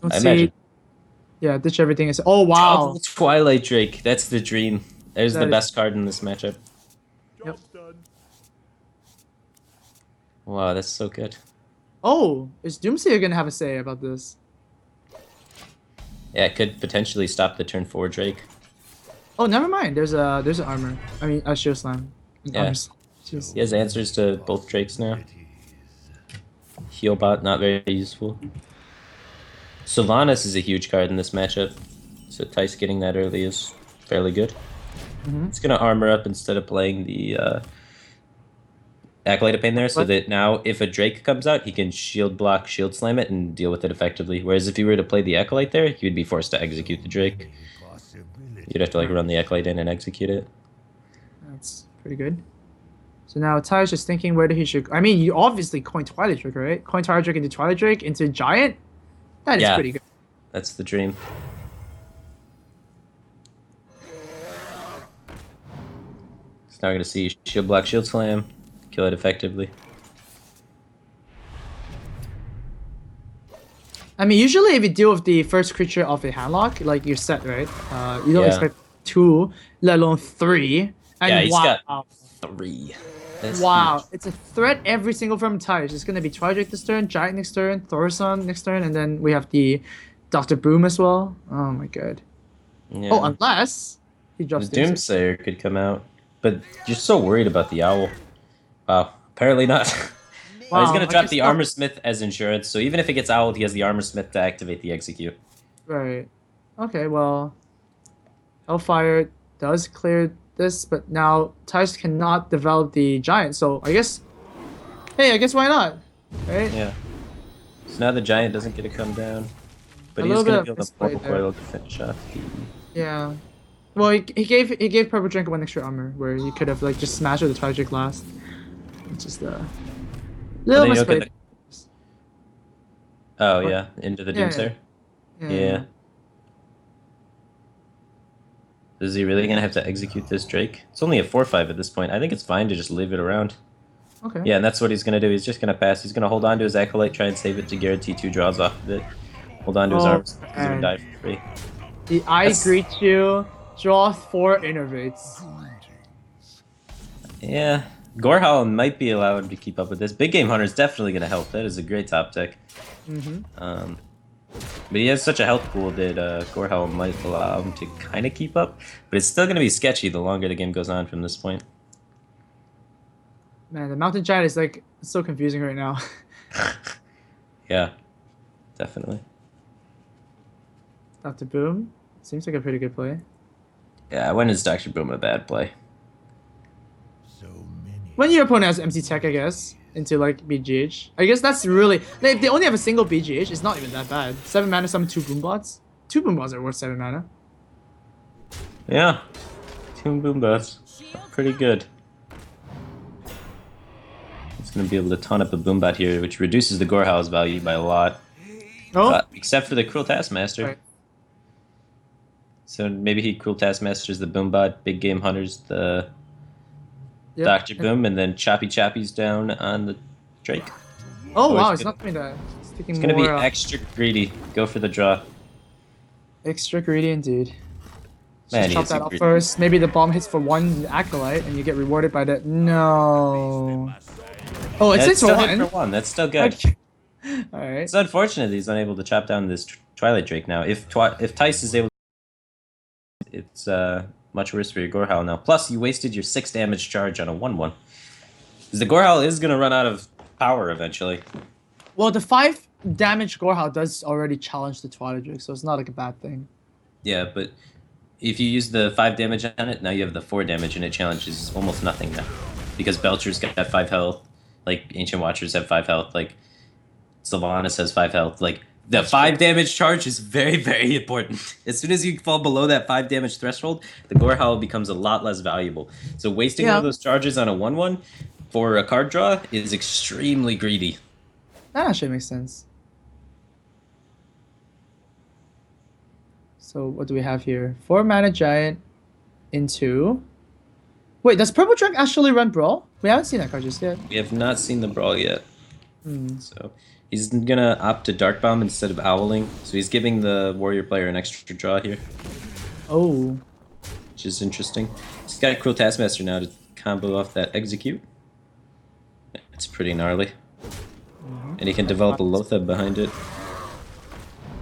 Let's see. Yeah, ditch everything. Oh, wow. Double Twilight Drake. That's the dream. There's the best card in this matchup. Yep. Wow, that's so good. Oh, is Doomsayer going to have a say about this? Yeah, it could potentially stop the turn 4 Drake. Oh, never mind. There's an armor. I mean, a shield slam. Yeah. He has answers to both Drakes now. Healbot, not very useful. Sylvanas is a huge card in this matchup, so Thijs getting that early is fairly good. It's going to armor up instead of playing the Acolyte of Pain there, so that now if a Drake comes out, he can shield block, shield slam it, and deal with it effectively. Whereas if you were to play the Acolyte there, he would be forced to execute the Drake. You'd have to run the Acolyte in and execute it. That's pretty good. So now Ty's just thinking whether he should. I mean, you obviously coin Twilight Drake, right? Coin Twilight Drake into Twilight Drake into Giant. That is Yeah, pretty good. that's the dream. It's now gonna see Shield Block, Shield Slam, kill it effectively. I mean, usually if you deal with the first creature of a handlock, like you're set, right? You don't Yeah. expect 2, let alone 3. And Yeah, he's wow, got 3. That's wow, huge. it's a threat every single from Ty's. It's gonna be Twilight Drake this turn, Giant next turn, Thorson next turn, and then we have the Dr. Boom as well. Oh my god. Yeah. Oh, unless he The drops the Doomsayer could come out, but you're so worried about the Owl. Wow, apparently not. Oh, he's gonna I drop guess the not. Armor Smith as insurance, so even if it gets owled, he has the Armor Smith to activate the execute. Right. Okay, well, Hellfire does clear this, but now Ty's cannot develop the Giant, so I guess, hey, I guess why not? Right? Yeah. So now the Giant doesn't get to come down, but A he's little gonna bit be of able to misplay Portal there. Coil to finish off the... Yeah. Well, he gave PurpleDrank 1 extra armor, where he could have like just smashed with the Twilight Drake last. It's just a little then you look at misplay. Oh yeah, into the Yeah, Doomsayer? Yeah. Yeah. Is he really gonna have to execute this Drake? It's only a 4/5 at this point. I think it's fine to just leave it around. Okay. Yeah, and that's what he's gonna do. He's just gonna pass. He's gonna hold on to his Acolyte, try and save it to guarantee 2 draws off of it. Hold on to his arms. He's gonna man. die for free. The I That's- greet you, draw 4 innervates. Yeah. Gorehowl might be allowed to keep up with this. Big Game Hunter is definitely gonna help. That is a great top deck. Mm-hmm. But he has such a health pool that Gorehowl might allow him to kind of keep up. But it's still going to be sketchy the longer the game goes on from this point. Man, the Mountain Giant is like so confusing right now. Yeah, definitely. Dr. Boom seems like a pretty good play. Yeah, when is Dr. Boom a bad play? When your opponent has empty tech, I guess, into like BGH. I guess that's really if they only have a single BGH, it's not even that bad. 7 mana, summon 2 Boombots. 2 Boombots are worth 7 mana. Yeah, 2 Boombots. Pretty good. It's going to be able to ton up a Boombot here, which reduces the Gorehowl's value by a lot. Oh, Except for the Cruel Taskmaster. right. So maybe he Cruel Taskmasters the Boombot, Big Game Hunters the Yep. Dr. Boom, and then Choppy Choppy's down on the Drake. Oh Or wow, it's it's not doing that. It's taking It's going to be more extra greedy. Go for the draw. extra greedy indeed. Man, Just chop he's that off greedy. first. Maybe the bomb hits for 1 Acolyte and you get rewarded by that. No. Oh, it's Yeah, hits for still hit 1. for 1. That's still good. Alright. It's unfortunate that he's unable to chop down this Twilight Drake now. If Tice is able, it's much worse for your Gorehowl now. Plus, you wasted your 6 damage charge on a 1/1. Because the Gorehowl is going to run out of power eventually. Well, the 5 damage Gorehowl does already challenge the Twilight Drake, so it's not like a bad thing. Yeah, but if you use the 5 damage on it, now you have the 4 damage, and it challenges almost nothing now. Because Belcher's got 5 health, like Ancient Watchers have 5 health, like Sylvanas has 5 health. Like the 5 damage charge is very, very important. As soon as you fall below that 5 damage threshold, the Gorehowl becomes a lot less valuable. So wasting one of those charges on a 1/1 for a card draw is extremely greedy. That actually makes sense. So what do we have here? 4 mana Giant into... Wait, does PurpleDrank actually run Brawl? We haven't seen that card just yet. We have not seen the Brawl yet. Hmm. So he's gonna opt to Dark Bomb instead of Owling. So he's giving the Warrior player an extra draw here, Oh. which is interesting. He's got Cruel Taskmaster now to combo off that Execute. It's pretty gnarly. And he can develop a Lothab behind it.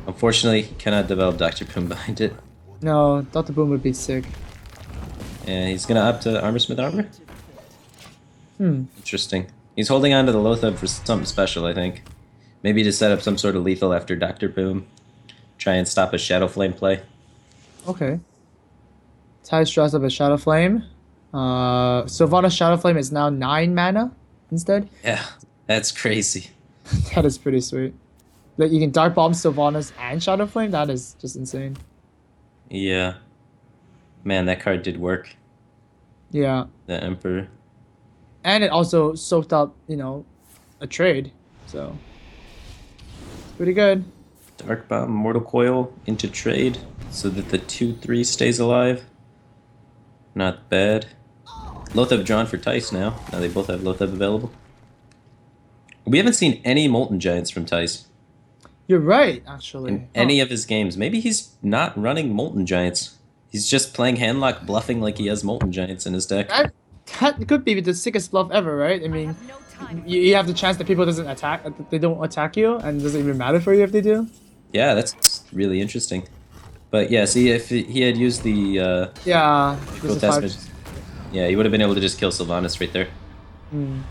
Unfortunately, he cannot develop Dr. Boom behind it. No, Dr. Boom would be sick. And he's gonna opt to Armorsmith Armor? Hmm. Interesting. He's holding on to the Lothab for something special, I think. Maybe to set up some sort of lethal after Dr. Boom. Try and stop a Shadow Flame play. Okay. Ty draws up a Shadow Flame. Sylvanas Shadow Flame is now 9 mana instead. Yeah, that's crazy. That is pretty sweet. Like you can Dark Bomb Sylvanas and Shadow Flame. That is just insane. Yeah. Man, that card did work. Yeah. The Emperor. and it also soaked up, you know, a trade. So it's pretty good. Dark Bomb, Mortal Coil into trade so that the 2/3 stays alive. Not bad. Lotheb drawn for Tice now. Now they both have Lotheb available. We haven't seen any Molten Giants from Tice You're right, actually. in any of his games. Maybe he's not running Molten Giants. He's just playing Handlock, bluffing like he has Molten Giants in his deck. That could be the sickest bluff ever, right? I mean, you have the chance that people doesn't attack, they don't attack you, and it doesn't even matter for you if they do. Yeah, that's really interesting. But yeah, see, if he had used the Yeah, Equal Testament, yeah, he would have been able to just kill Sylvanas right there. Mm.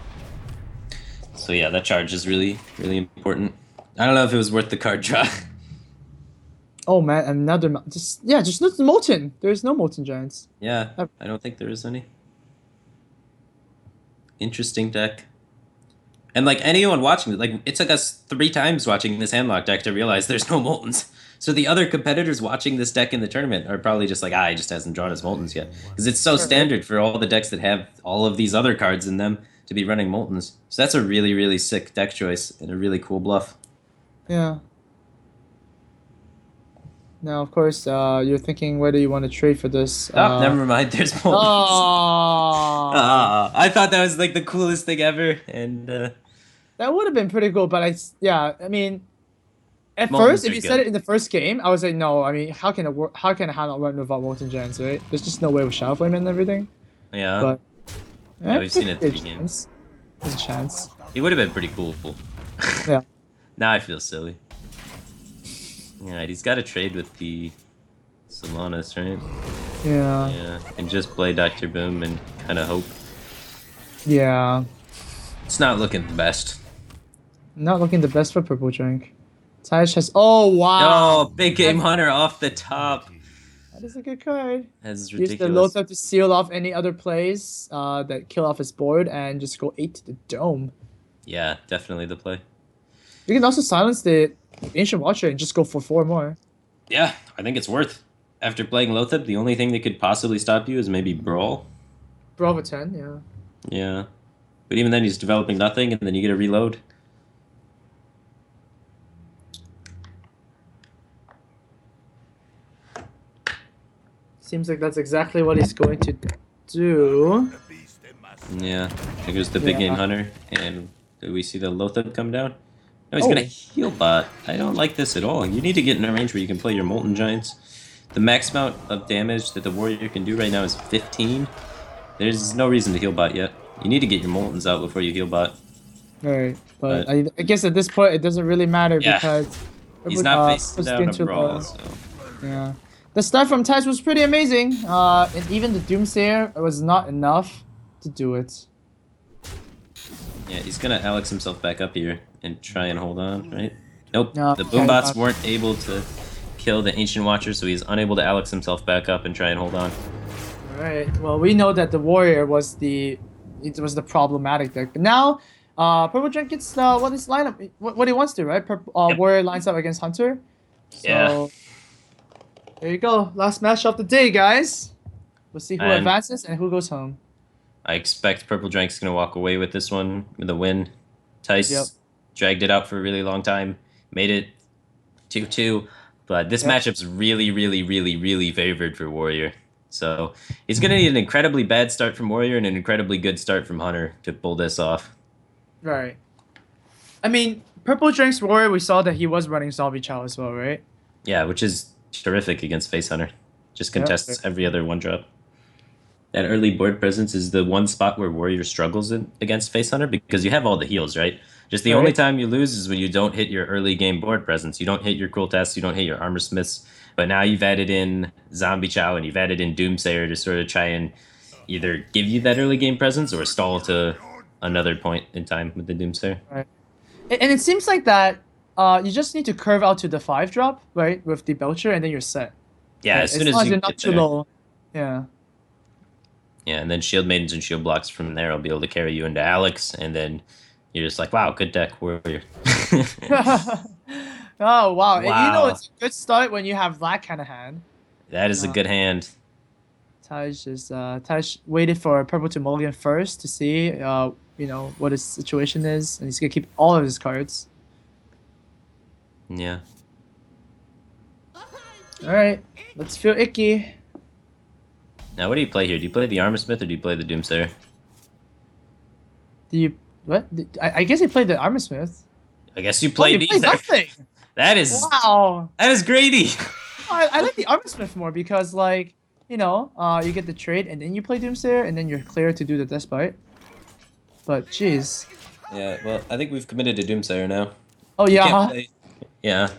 So yeah, that charge is really, really important. I don't know if it was worth the card draw. Oh man, another just not Molten. There's no Molten Giants. Yeah, I don't think there is any. Interesting deck. And like anyone watching it, like it took us 3 times watching this Handlock deck to realize there's no Moltens. So the other competitors watching this deck in the tournament are probably just like, he just hasn't drawn his Moltens yet. Because it's so standard for all the decks that have all of these other cards in them to be running Moltens. So that's a really, really sick deck choice and a really cool bluff. Yeah. Now, of course, you're thinking whether you want to trade for this. Oh, never mind. There's Moltens. Oh. I thought that was like the coolest thing ever. And that would have been pretty cool, but I mean, at Moltens first, if are you good. said it in the first game, I was like, no. I mean, how can a hand run without Molten Giants, right? There's just no way with Shadow Flame and everything. yeah. But Yeah, we've seen it 3 games. games. There's a chance. It would have been pretty cool. Yeah. Now I feel silly. Alright, he's got to trade with the Sylvanas, right? Yeah. Yeah, and just play Dr. Boom and kind of hope. Yeah. It's not looking the best. Not looking the best for PurpleDrank. Taj has. Oh wow! Oh, big game hunter off the top. That is a good card. That's Use the ridiculous. Lotheb to seal off any other plays that kill off his board and just go 8 to the dome. Yeah, definitely the play. You can also silence the Ancient Watcher and just go for 4 more. Yeah, I think it's worth. After playing Lotheb, the only thing that could possibly stop you is maybe Brawl. Brawl of 10, yeah. Yeah. But even then, he's developing nothing, and then you get a reload. Seems like that's exactly what he's going to do. Yeah, there goes the big game hunter, and do we see the Lotheb come down? No, he's gonna heal bot. I don't like this at all. You need to get in a range where you can play your Molten Giants. The max amount of damage that the warrior can do right now is 15. There's no reason to heal bot yet. You need to get your Moltens out before you heal bot. Alright, but I guess at this point it doesn't really matter because he's not facing down a Brawl, so... Yeah. The start from Taj was pretty amazing, and even the Doomsayer was not enough to do it. Yeah, he's gonna Alex himself back up here and try and hold on, right? Nope, No, the Boombots weren't able to kill the Ancient Watcher, so he's unable to Alex himself back up and try and hold on. Alright, well we know that the Warrior was the problematic deck, but now PurpleDrank gets what his lineup, what he wants to, right? Warrior lines up against Hunter. So, Yeah. There you go. Last match of the day, guys. We'll see who advances and who goes home. I expect PurpleDrank's going to walk away with this one with a win. Tice dragged it out for a really long time, made it 2-2, but this matchup's really, really, really, really favored for Warrior. So he's going to need an incredibly bad start from Warrior and an incredibly good start from Hunter to pull this off. Right. I mean, PurpleDrank's Warrior, we saw that he was running Zombie Chow as well, right? Yeah, which is terrific against Face Hunter. Just contests every other 1-drop. That early board presence is the one spot where Warrior struggles against Face Hunter because you have all the heals, right? Just the only time you lose is when you don't hit your early game board presence. You don't hit your Cruel Tests, you don't hit your Armor Smiths. But now you've added in Zombie Chow and you've added in Doomsayer to sort of try and either give you that early game presence or stall to another point in time with the Doomsayer. Right. And it seems like that you just need to curve out to the 5-drop, right, with the Belcher, and then you're set. Yeah, as soon as you get too there. low. Yeah. Yeah, and then Shield Maidens and Shield Blocks from there will be able to carry you into Alex, and then you're just like, wow, good deck, Warrior. Oh, wow. And you know it's a good start when you have that kind of hand. That is a good hand. Taj waited for purple to mulligan first to see you know what his situation is, and he's gonna keep all of his cards. Yeah. All right, let's feel icky. Now, what do you play here? Do you play the Armor Smith or do you play the Doomsayer? Do you what? I guess he played the Armor Smith. I guess you played played nothing. That is Wow. That is greedy. I like the Armor Smith more because like you know you get the trade and then you play Doomsayer and then you're clear to do the Despite. But jeez. Yeah, well, I think we've committed to Doomsayer now. Oh You yeah. can't play- Yeah.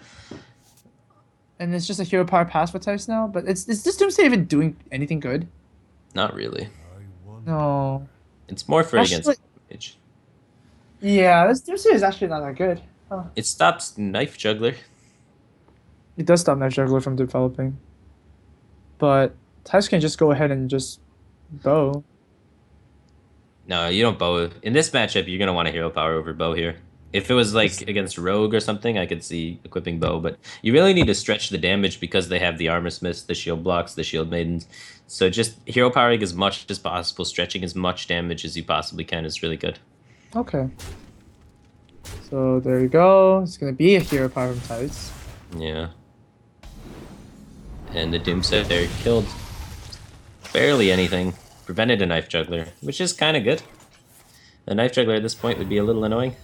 And it's just a hero power pass for types now. But is this Doomsayer even doing anything good? Not really. No. It's more for Actually- against damage. Yeah, this Doomsayer is actually not that good. Huh. It stops Knife Juggler. It does stop Knife Juggler from developing. But types can just go ahead and just bow. No, you don't bow. In this matchup, you're gonna want a hero power over bow here. If it was like against Rogue or something, I could see equipping bow, but you really need to stretch the damage because they have the Armor Smiths, the Shield Blocks, the Shield Maidens. So just hero powering as much as possible, stretching as much damage as you possibly can is really good. Okay. So there you go. It's gonna be a hero power from types. Yeah. And the Doomsayer killed barely anything. Prevented a Knife Juggler, which is kind of good. The Knife Juggler at this point would be a little annoying.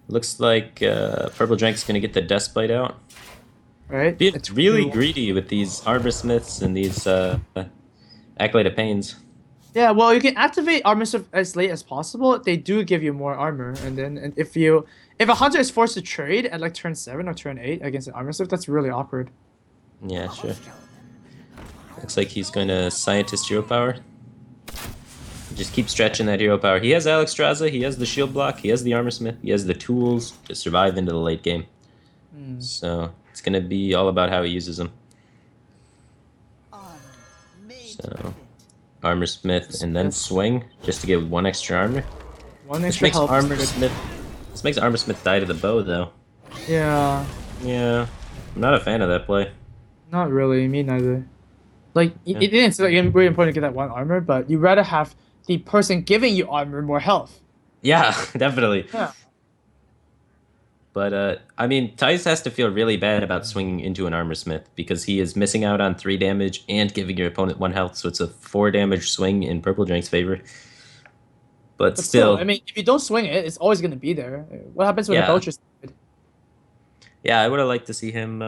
Looks like PurpleDrank's going to get the Despite out. Right? It's really greedy with these Armor Smiths and these Acolyte of Pains. Yeah, well, you can activate Armor Smith as late as possible. They do give you more armor, and then if a hunter is forced to trade at like turn 7 or turn 8 against an Armor Smith, that's really awkward. Yeah, sure. Looks like he's going to Scientist Hero Power. Just keep stretching that hero power. He has Alexstrasza, he has the shield block, he has the Armor Smith, he has the tools to survive into the late game. So it's going to be all about how he uses them. So Armor Smith and then swing just to get one extra armor. One extra This makes Armor Smith die to the bow though. Yeah. Yeah. I'm not a fan of that play. Not really, me neither. Like, it is like, really important to get that one armor, but you'd rather have the person giving you armor more health. Yeah, definitely. Yeah. But, I mean, Thijs has to feel really bad about swinging into an Armor Smith because he is missing out on 3 damage and giving your opponent 1 health, so it's a 4 damage swing in PurpleDrank's favor. But still, I mean, if you don't swing it, it's always going to be there. What happens when the Belcher's dead? Yeah, I would have liked to see him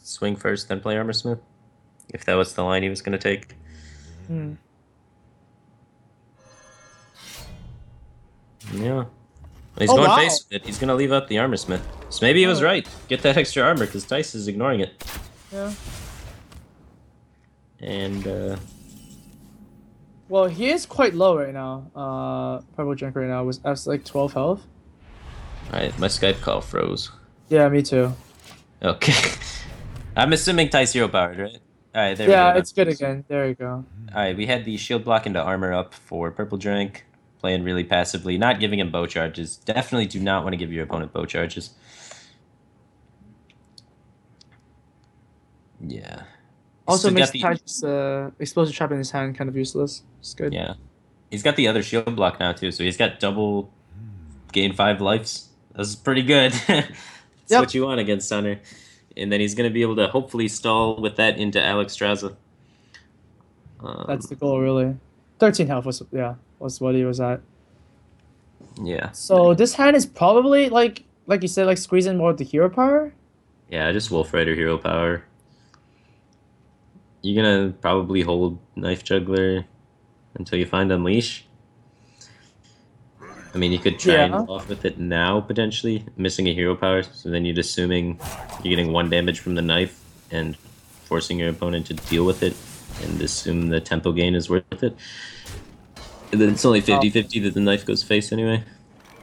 swing first, then play Armor Smith, if that was the line he was going to take. Yeah. He's going face with it. He's going to leave up the Armor Smith. So maybe he was right. Get that extra armor, because Thijs is ignoring it. Yeah. And, well, he is quite low right now. PurpleDrank right now was like 12 health. Alright, my Skype call froze. Yeah, me too. Okay. I'm assuming Thijs hero powered, right? Alright, there we go. Yeah, it's good again. There you go. Alright, we had the shield block into armor up for PurpleDrank. Playing really passively, not giving him bow charges. Definitely do not want to give your opponent bow charges. Yeah. Also makes Thijs' explosive trap in his hand kind of useless. It's good. Yeah. He's got the other shield block now too, so he's got double gain 5 lives. That's pretty good. That's what you want against Sunner. And then he's going to be able to hopefully stall with that into Alexstrasza. That's the goal, really. 13 health was what he was at. Yeah. So this hand is probably like you said, like squeezing more of the hero power. Yeah, just Wolf Rider hero power. You're gonna probably hold Knife Juggler until you find Unleash. I mean, you could try and go off with it now, potentially, missing a hero power, so then you're assuming you're getting 1 damage from the knife and forcing your opponent to deal with it and assume the tempo gain is worth it. And then it's only 50-50 that the knife goes face anyway.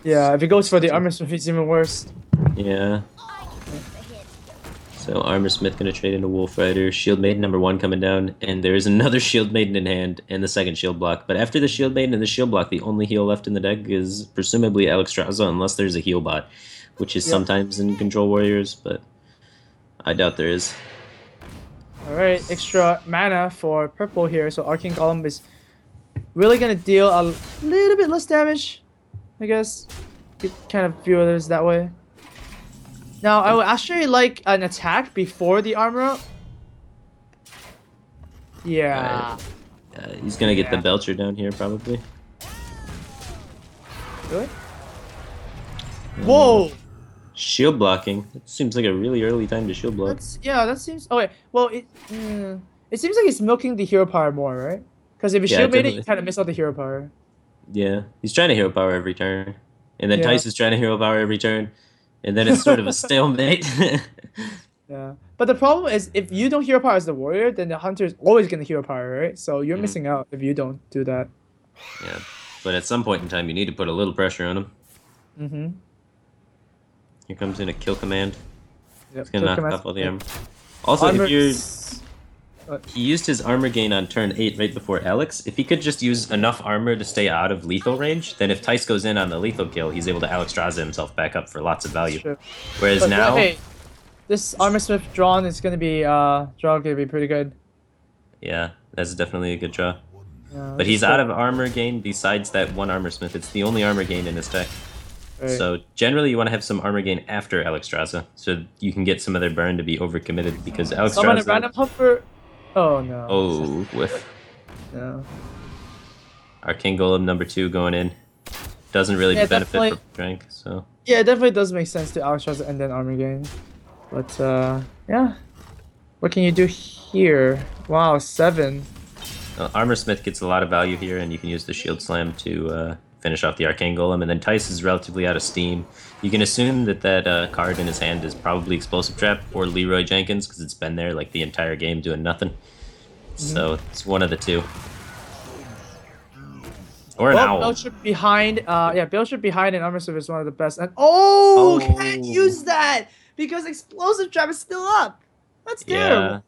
Yeah, if it goes for the Armor Smith, it's even worse. Yeah. So Armor Smith gonna trade into Wolf Rider, Shield Maiden number 1 coming down, and there is another Shield Maiden in hand, and the second Shield Block. But after the Shield Maiden and the Shield Block, the only heal left in the deck is presumably Alexstrasza, unless there's a heal bot, which is sometimes in Control Warriors, but I doubt there is. All right, extra mana for purple here. So Arcane Golem is really gonna deal a little bit less damage, I guess. You kind of view it as that way. Now, I would actually like an attack before the armor. Yeah. He's gonna get the Yeah. Belcher down here probably. Really? Whoa! Shield blocking. It seems like a really early time to shield block. That seems. Oh wait, well it seems like he's milking the hero power more, right? Because if you Yeah, shield bait it, you definitely. kind of miss out the hero power. Yeah, he's trying to hero power every turn, and then Yeah. Tice is trying to hero power every turn, and then it's sort of a stalemate. Yeah. But the problem is, if you don't hero power as the warrior, then the hunter is always gonna hero power, right? So you're Mhm. missing out if you don't do that. Yeah, but at some point in time, you need to put a little pressure on him. Mm-hmm. Here comes in a kill command. Yep. It's gonna Kill knock command. off all the armor. Also, Armor if you're is- he used his armor gain on turn 8 right before Alex. If he could just use enough armor to stay out of lethal range, then if Tice goes in on the lethal kill, he's able to Alexstrasza himself back up for lots of value. True. Whereas But now, hey, this armor smith drawn is gonna be pretty good. yeah, that's definitely a good draw. Yeah, But he's out of armor gain besides that one armor smith. It's the only armor gain in his deck. Right. So generally you want to have some armor gain after Alexstrasza, so you can get some of their burn to be overcommitted because Summon a Alexstrasza... random hover. Oh no. Oh, whiff. No. Arcane Golem number 2 going in. Doesn't really Yeah, benefit definitely. PurpleDrank, so... Yeah, it definitely does make sense to Alex and then armor gain. But yeah. What can you do here? Wow, 7. Armor Smith gets a lot of value here, and you can use the Shield Slam to finish off the Arcane Golem, and then Tice is relatively out of steam. You can assume that that card in his hand is probably Explosive Trap or Leroy Jenkins, because it's been there like the entire game doing nothing. So it's one of the two. Or an owl. Billship behind. Billship behind and armor serve is one of the best. And oh, can't use that because explosive trap is still up. That's terrible. Yeah,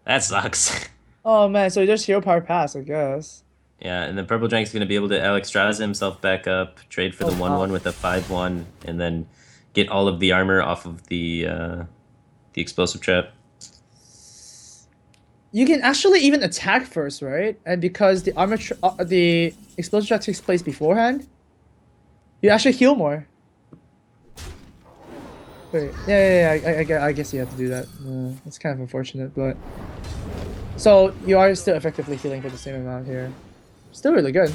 that sucks. Oh man, so just hero power pass, I guess. Yeah, and then PurpleDrank's going to be able to Alexstrasza himself back up, trade for the 1/1 with a 5/1, and then get all of the armor off of the explosive trap. You can actually even attack first, right? And because the the explosive trap takes place beforehand, you actually heal more. Wait, I guess you have to do that. It's kind of unfortunate, but so you are still effectively healing for the same amount here. Still really good.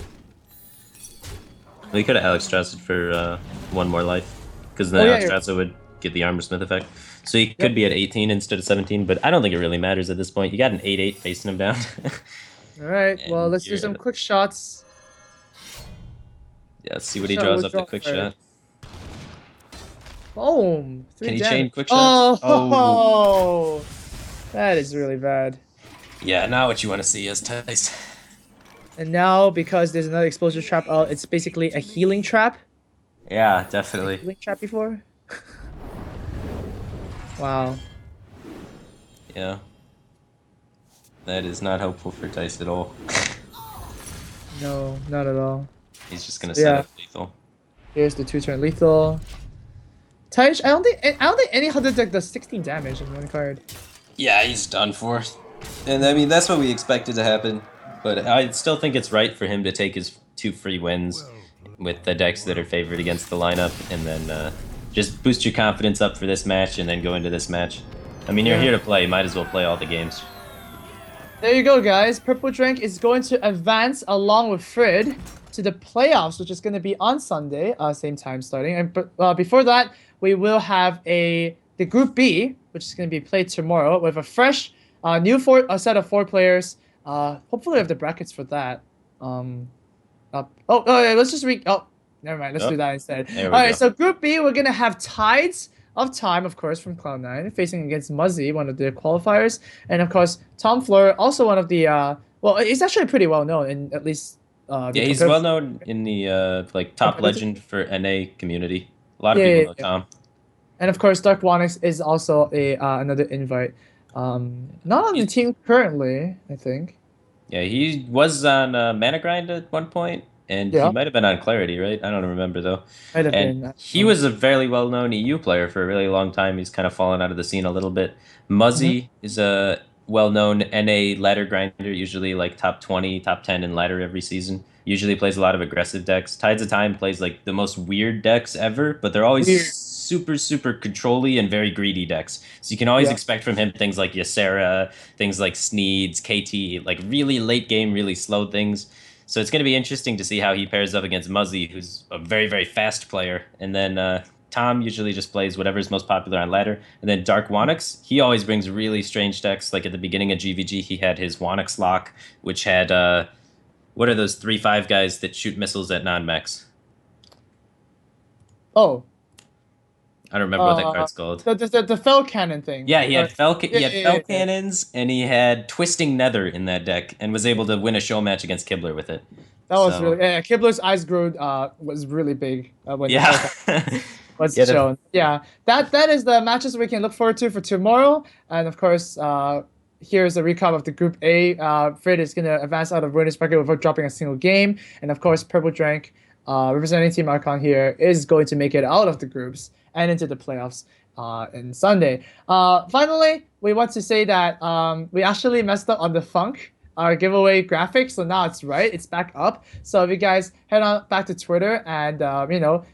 We could have Alexstrasza for one more life, because then Alexstrasza would get the Armor Smith effect. So he could be at 18 instead of 17, but I don't think it really matters at this point. You got an 8/8 facing him down. Alright, well, let's do some quick shots. Yeah, let's see what he draws off the quick shot. Boom! Can he chain quick shots? Oh! That is really bad. Yeah, now what you want to see is Tice. And now, because there's another explosive trap out, it's basically a healing trap. Yeah, definitely. Healing trap before? Wow. Yeah. That is not helpful for Tice at all. No, not at all. He's just gonna set up lethal. Here's the 2-turn lethal. Taish, I don't think any hunter deck does 16 damage in one card. Yeah, he's done for. And I mean that's what we expected to happen. But I still think it's right for him to take his 2 free wins with the decks that are favored against the lineup, and then just boost your confidence up for this match, and then go into this match. I mean, you're here to play. Might as well play all the games. There you go, guys. PurpleDrank is going to advance along with Frid to the playoffs, which is going to be on Sunday, same time starting. And before that, we will have the Group B, which is going to be played tomorrow with a fresh new set of 4 players. Hopefully, we have the brackets for that. Let's just read. Oh, never mind. Let's do that instead. All right, so Group B, we're gonna have Tides of Time, of course, from Cloud9, facing against Muzzy, one of the qualifiers, and of course Tom Fleur, also one of the. Well, he's actually pretty well known in at least. Yeah, he's well known in the like top legend for NA community. A lot of people know Tom. And of course, Dark Wanix is also another invite. Not on the team currently, I think. Yeah, he was on Mana Grind at one point, and he might have been on Clarity, right? I don't remember though. Might have been. He was a fairly well-known EU player for a really long time. He's kind of fallen out of the scene a little bit. Muzzy is well-known NA ladder grinder, usually like top 20, top 10 in ladder every season. Usually plays a lot of aggressive decks. Tides of Time plays like the most weird decks ever, but they're always Weird. super, super controlly and very greedy decks. So you can always Yeah. expect from him things like Ysera, things like Sneeds, KT, like really late game, really slow things. So it's going to be interesting to see how he pairs up against Muzzy, who's a very, very fast player. And then Tom usually just plays whatever's most popular on ladder. And then Dark Wannix, he always brings really strange decks. Like at the beginning of GVG, he had his Wannix lock, which had, what are those 3/5 guys that shoot missiles at non-mechs? Oh. I don't remember what that card's called. The fell cannon thing. Yeah, he had fell yeah. cannons, and he had Twisting Nether in that deck, and was able to win a show match against Kibler with it. That was really Kibler's eyes grew was really big when was shown. Yeah, that is the matches we can look forward to for tomorrow, and of course, here's a recap of the Group A. Fred is gonna advance out of winners bracket without dropping a single game, and of course, PurpleDrank, representing Team Archon here, is going to make it out of the groups and into the playoffs in Sunday. Finally, we want to say that we actually messed up on the Funk our giveaway graphics, so now it's right, it's back up. So if you guys head on back to Twitter and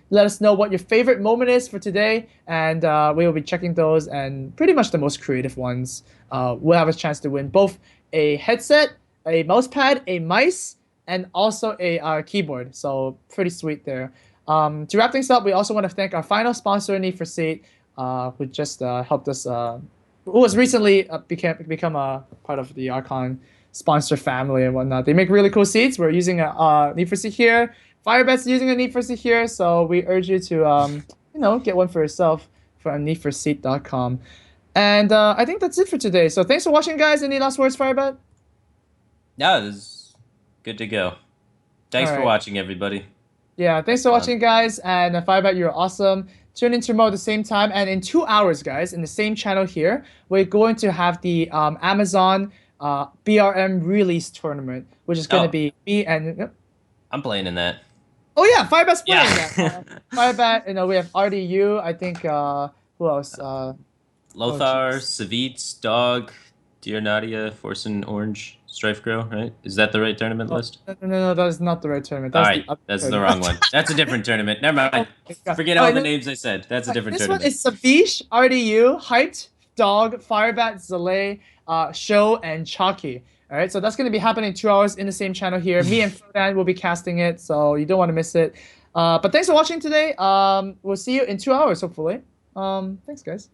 let us know what your favorite moment is for today, and we will be checking those, and pretty much the most creative ones will have a chance to win both a headset, a mouse pad, a mice, and also a keyboard. So pretty sweet there. To wrap things up, we also want to thank our final sponsor, Need for Seat, who just helped us, who was recently become a part of the Archon sponsor family and whatnot. They make really cool seats. We're using a Need for Seat here. Firebet's using a Need for Seat here, so we urge you to get one for yourself from needforseat.com. And I think that's it for today. So thanks for watching, guys. Any last words, Firebet? Yeah, this is good to go. Thanks for watching, everybody. Yeah, thanks for watching, guys. And Firebet, you're awesome. Tune in tomorrow at the same time. And in 2 hours, guys, in the same channel here, we're going to have the Amazon BRM release tournament, which is going to be me and... I'm playing in that. Oh, yeah, Firebet's playing that. Firebet, we have RDU, I think, who else? Lothar, Savitz, Dog, Dear Nadia, Forsen Orange, Strife Grow, right? Is that the right tournament list? No, that is not the right tournament. That's the wrong one. That's a different tournament. Never mind. Forget all the names I said. That's a different tournament. This one is Savish, RDU, Hyped, Dog, Firebat, Zalay, Show, and Chalky. All right, so that's going to be happening in 2 hours in the same channel here. Me and Frodan will be casting it, so you don't want to miss it. But thanks for watching today. We'll see you in 2 hours, hopefully. Thanks, guys.